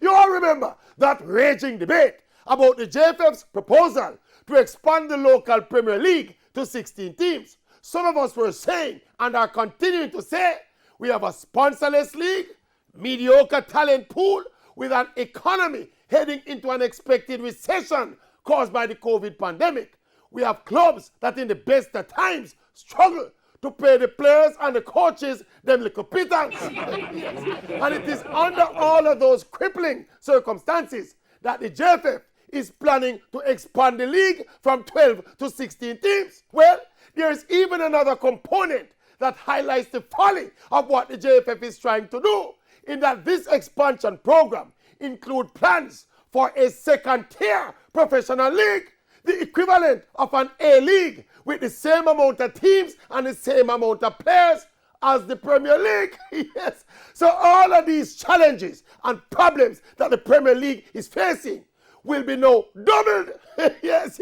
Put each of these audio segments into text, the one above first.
You all remember that raging debate about the JFF's proposal to expand the local Premier League to 16 teams. Some of us were saying and are continuing to say we have a sponsorless league, mediocre talent pool with an economy heading into an expected recession caused by the COVID pandemic. We have clubs that in the best of times struggle to pay the players and the coaches them little pittance. And it is under all of those crippling circumstances that the JFF is planning to expand the league from 12 to 16 teams. Well, there is even another component that highlights the folly of what the JFF is trying to do, in that this expansion program includes plans for a second-tier professional league, the equivalent of an A-League with the same amount of teams and the same amount of players as the Premier League. Yes. So all of these challenges and problems that the Premier League is facing will be now doubled, yes,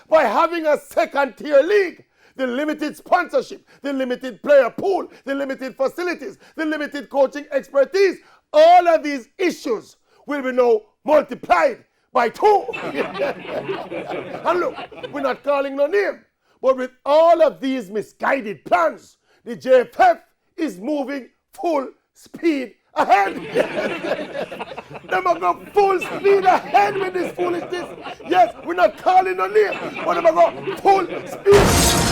by having a second-tier league. The limited sponsorship, the limited player pool, the limited facilities, the limited coaching expertise, all of these issues will be now multiplied by 2. And look, we're not calling no name, but with all of these misguided plans, the JFF is moving full speed ahead. Them are going full speed ahead with this foolishness. Yes, we're not calling no name, but them are going full speed.